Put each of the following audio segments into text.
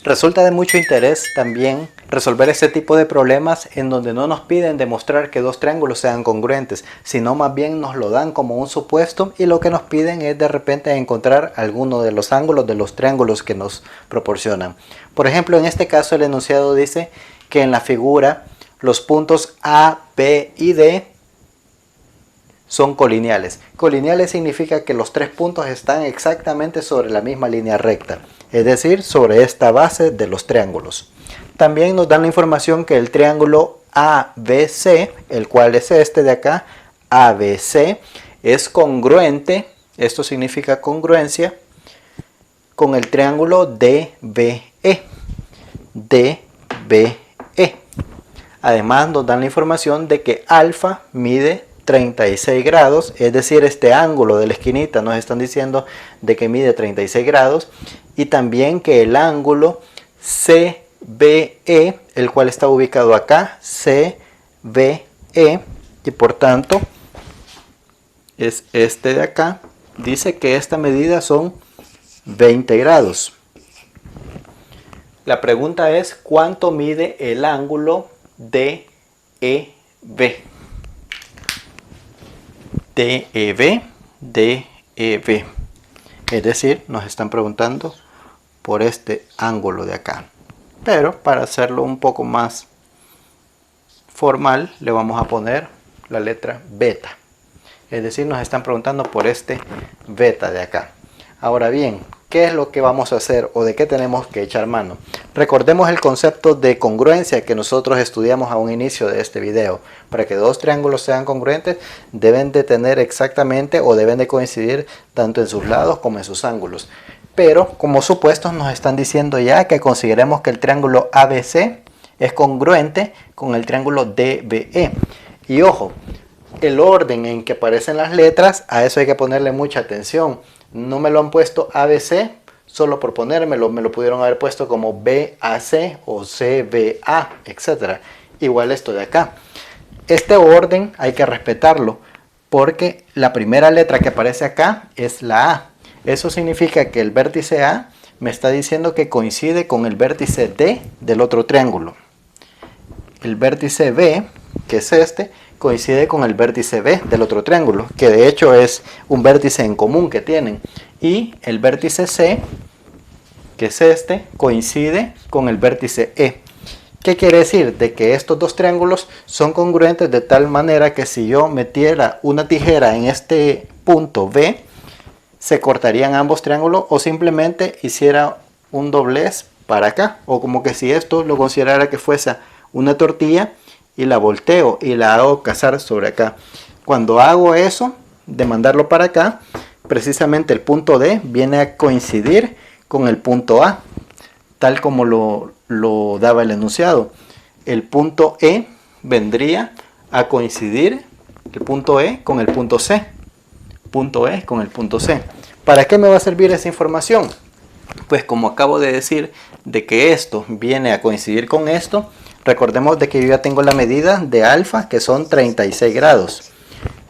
Resulta de mucho interés también resolver este tipo de problemas en donde no nos piden demostrar que dos triángulos sean congruentes, sino más bien nos lo dan como un supuesto y lo que nos piden es de repente encontrar alguno de los ángulos de los triángulos que nos proporcionan. Por ejemplo, en este caso el enunciado dice que en la figura los puntos A, B y D son colineales. Colineales significa que los tres puntos están exactamente sobre la misma línea recta, es decir, sobre esta base de los triángulos. También nos dan la información que el triángulo ABC, el cual es este de acá, ABC, es congruente, esto significa congruencia, con el triángulo DBE. DBE. Además nos dan la información de que alfa mide 36 grados, es decir, este ángulo de la esquinita nos están diciendo de que mide 36 grados, y también que el ángulo CBE, el cual está ubicado acá, CBE, y por tanto es este de acá, dice que esta medida son 20 grados. La pregunta es, ¿cuánto mide el ángulo DEB? DEB. Es decir, nos están preguntando por este ángulo de acá. Pero para hacerlo un poco más formal, le vamos a poner la letra beta. Es decir, nos están preguntando por este beta de acá. Ahora bien, ¿qué es lo que vamos a hacer o de qué tenemos que echar mano? Recordemos el concepto de congruencia que nosotros estudiamos a un inicio de este video. Para que dos triángulos sean congruentes, deben de tener exactamente o deben de coincidir tanto en sus lados como en sus ángulos. Pero como supuestos nos están diciendo ya que consideremos que el triángulo ABC es congruente con el triángulo DBE. Y ojo, el orden en que aparecen las letras, a eso hay que ponerle mucha atención. No me lo han puesto ABC solo por ponérmelo, me lo pudieron haber puesto como BAC o CBA, etc. Igual esto de acá. Este orden hay que respetarlo porque la primera letra que aparece acá es la A. Eso significa que el vértice A me está diciendo que coincide con el vértice D del otro triángulo. El vértice B, que es este, coincide con el vértice B del otro triángulo, que de hecho es un vértice en común que tienen. Y el vértice C, que es este, coincide con el vértice E. ¿Qué quiere decir? De que estos dos triángulos son congruentes de tal manera que si yo metiera una tijera en este punto B, se cortarían ambos triángulos o simplemente hiciera un doblez para acá. O como que si esto lo considerara que fuese una tortilla y la volteo y la hago casar sobre acá. Cuando hago eso, de mandarlo para acá, precisamente el punto D viene a coincidir con el punto A, tal como lo daba el enunciado. El punto E vendría a coincidir el punto E con el punto C. Punto E con el punto C. ¿Para qué me va a servir esa información? Pues como acabo de decir, de que esto viene a coincidir con esto, recordemos de que yo ya tengo la medida de alfa, que son 36 grados.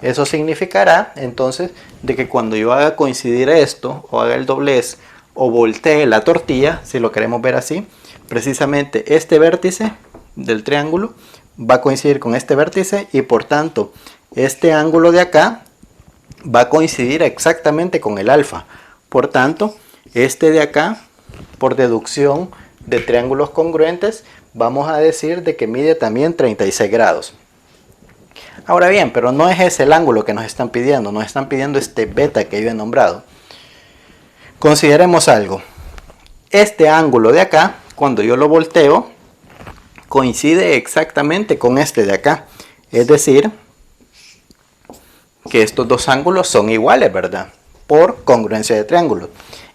Eso significará entonces de que cuando yo haga coincidir esto, o haga el doblez, o voltee la tortilla, si lo queremos ver así, precisamente este vértice del triángulo va a coincidir con este vértice y por tanto este ángulo de acá va a coincidir exactamente con el alfa. Por tanto, este de acá, por deducción de triángulos congruentes, vamos a decir de que mide también 36 grados. Ahora bien, pero no es ese el ángulo que nos están pidiendo este beta que yo he nombrado. Consideremos algo. Este ángulo de acá, cuando yo lo volteo, coincide exactamente con este de acá. Es decir, que estos dos ángulos son iguales, ¿verdad? Por congruencia de triángulos.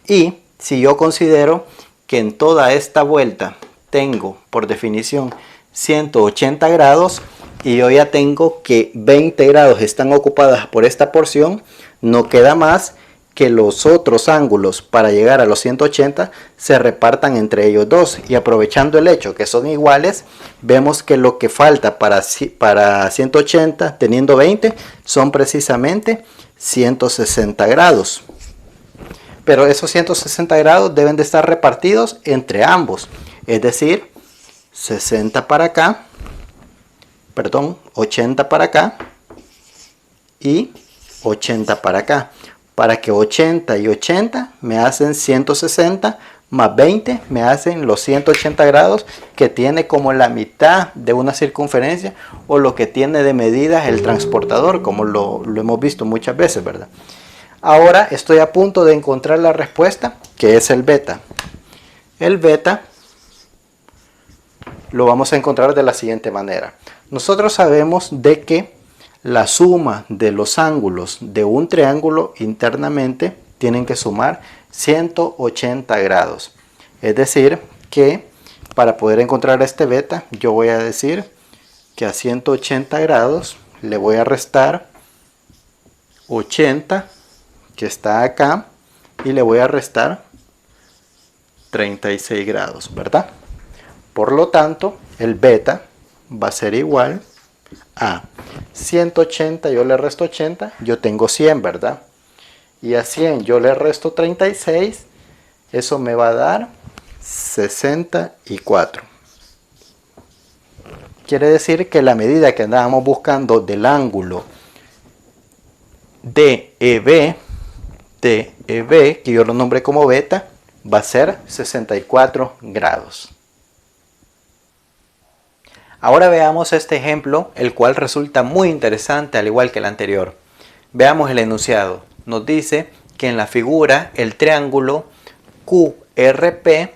Y si yo considero que en toda esta vuelta tengo, por definición, 180 grados y yo ya tengo que 20 grados están ocupadas por esta porción, no queda más que los otros ángulos para llegar a los 180 se repartan entre ellos dos, y aprovechando el hecho que son iguales, vemos que lo que falta para 180 teniendo 20 son precisamente 160 grados. pero esos 160 grados deben de estar repartidos entre ambos. Es decir, 60 para acá, perdón, 80 para acá y 80 para acá. Para que 80 y 80 me hacen 160, más 20 me hacen los 180 grados que tiene como la mitad de una circunferencia, o lo que tiene de medidas el transportador, como lo hemos visto muchas veces, ¿verdad? Ahora estoy a punto de encontrar la respuesta, que es el beta. El beta lo vamos a encontrar de la siguiente manera. Nosotros sabemos de que la suma de los ángulos de un triángulo internamente tienen que sumar 180 grados. Es decir, que para poder encontrar este beta, yo voy a decir que a 180 grados le voy a restar 80, que está acá, y le voy a restar 36 grados, ¿verdad? Por lo tanto, el beta va a ser igual a 180, yo le resto 80, yo tengo 100, ¿verdad? Y a 100 yo le resto 36, eso me va a dar 64. Quiere decir que la medida que andábamos buscando del ángulo DEB, que yo lo nombré como beta, va a ser 64 grados. Ahora veamos este ejemplo, el cual resulta muy interesante al igual que el anterior. Veamos el enunciado. Nos dice que en la figura el triángulo QRP,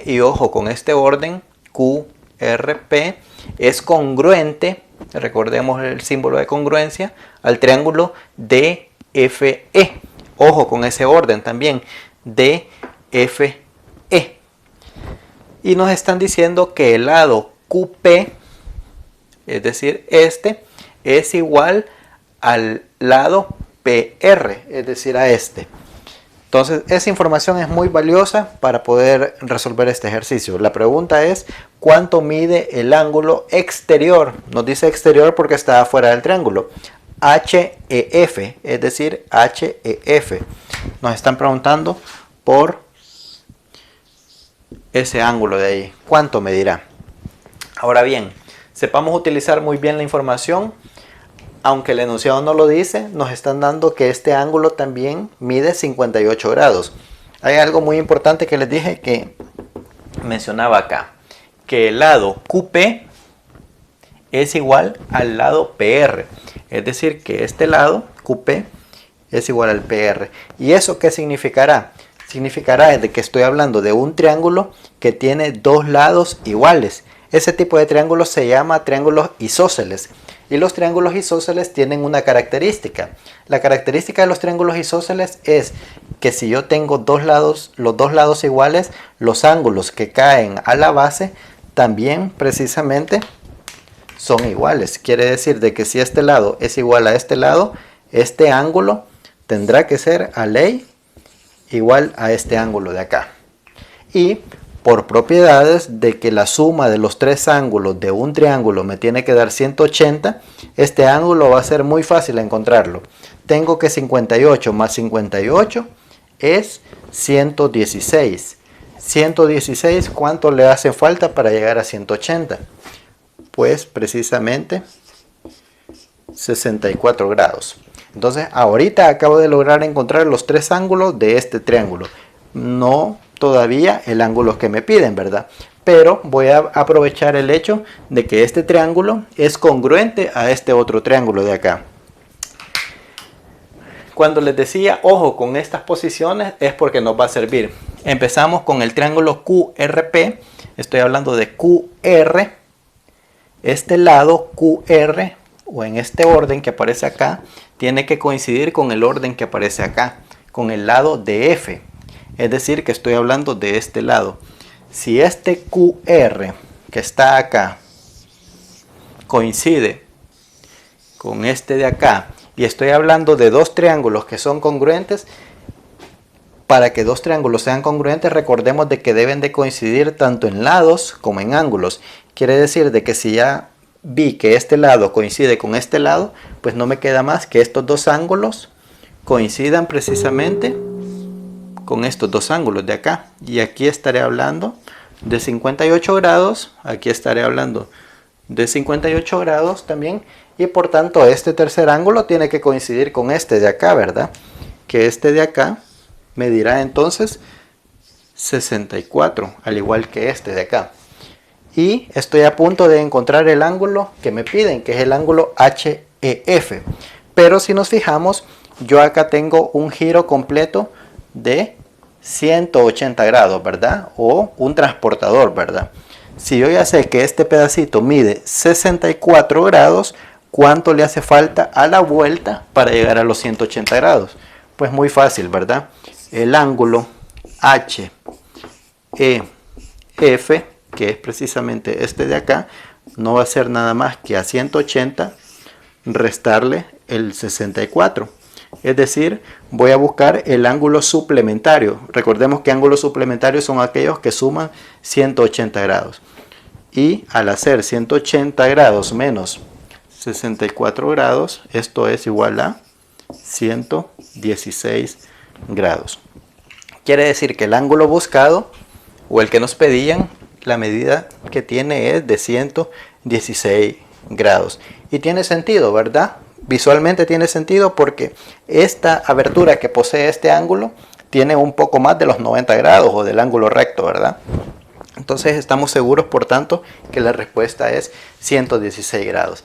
y ojo con este orden, QRP es congruente, recordemos el símbolo de congruencia, al triángulo DFE. Ojo con ese orden también, DFE. Y nos están diciendo que el lado QP, es decir, este, es igual al lado PR, es decir, a este. Entonces, esa información es muy valiosa para poder resolver este ejercicio. La pregunta es, ¿cuánto mide el ángulo exterior? Nos dice exterior porque está afuera del triángulo. HEF, es decir, HEF. Nos están preguntando por ese ángulo de ahí. ¿Cuánto medirá? Ahora bien, sepamos utilizar muy bien la información. Aunque el enunciado no lo dice, nos están dando que este ángulo también mide 58 grados. Hay algo muy importante que les dije que mencionaba acá, que el lado QP es igual al lado PR. Es decir, que este lado QP es igual al PR. ¿Y eso qué significará? Significará de que estoy hablando de un triángulo que tiene dos lados iguales. Ese tipo de triángulos se llama triángulos isósceles. Y los triángulos isósceles tienen una característica. La característica de los triángulos isósceles es que si yo tengo los dos lados iguales, los ángulos que caen a la base también precisamente son iguales. Quiere decir de que si este lado es igual a este lado, este ángulo tendrá que ser a ley igual a este ángulo de acá. Y por propiedades de que la suma de los tres ángulos de un triángulo me tiene que dar 180, este ángulo va a ser muy fácil encontrarlo. Tengo que 58 más 58 es 116. 116, ¿cuánto le hace falta para llegar a 180? Pues precisamente 64 grados. Entonces ahorita acabo de lograr encontrar los tres ángulos de este triángulo. No todavía el ángulo que me piden, ¿verdad? Pero voy a aprovechar el hecho de que este triángulo es congruente a este otro triángulo de acá. Cuando les decía ojo con estas posiciones es porque nos va a servir. Empezamos con el triángulo QRP. Estoy hablando de QR. Este lado QR, o en este orden que aparece acá, tiene que coincidir con el orden que aparece acá, con el lado de F. Es decir, que estoy hablando de este lado. Si este QR que está acá coincide con este de acá, y estoy hablando de dos triángulos que son congruentes, para que dos triángulos sean congruentes, recordemos de que deben de coincidir tanto en lados como en ángulos. Quiere decir de que si ya vi que este lado coincide con este lado, pues no me queda más que estos dos ángulos coincidan precisamente con estos dos ángulos de acá. Y aquí estaré hablando de 58 grados, aquí estaré hablando de 58 grados también. Y por tanto este tercer ángulo tiene que coincidir con este de acá, ¿verdad? Que este de acá medirá entonces 64, al igual que este de acá. Y estoy a punto de encontrar el ángulo que me piden, que es el ángulo HEF. Pero si nos fijamos, yo acá tengo un giro completo de 180 grados, ¿verdad? O un transportador, ¿verdad? Si yo ya sé que este pedacito mide 64 grados, ¿cuánto le hace falta a la vuelta para llegar a los 180 grados? Pues muy fácil, ¿verdad? El ángulo HEF, que es precisamente este de acá, no va a ser nada más que a 180 restarle el 64. Es decir, voy a buscar el ángulo suplementario. Recordemos que ángulos suplementarios son aquellos que suman 180 grados. Y al hacer 180 grados menos 64 grados, esto es igual a 116 grados. Quiere decir que el ángulo buscado, o el que nos pedían, la medida que tiene es de 116 grados. Y tiene sentido, ¿verdad? Visualmente tiene sentido porque esta abertura que posee este ángulo tiene un poco más de los 90 grados o del ángulo recto, ¿verdad? Entonces estamos seguros, por tanto, que la respuesta es 116 grados.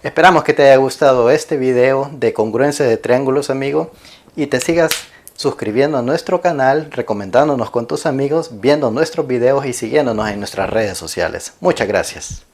Esperamos que te haya gustado este video de congruencia de triángulos, amigo, y te sigas suscribiendo a nuestro canal, recomendándonos con tus amigos, viendo nuestros videos y siguiéndonos en nuestras redes sociales. Muchas gracias.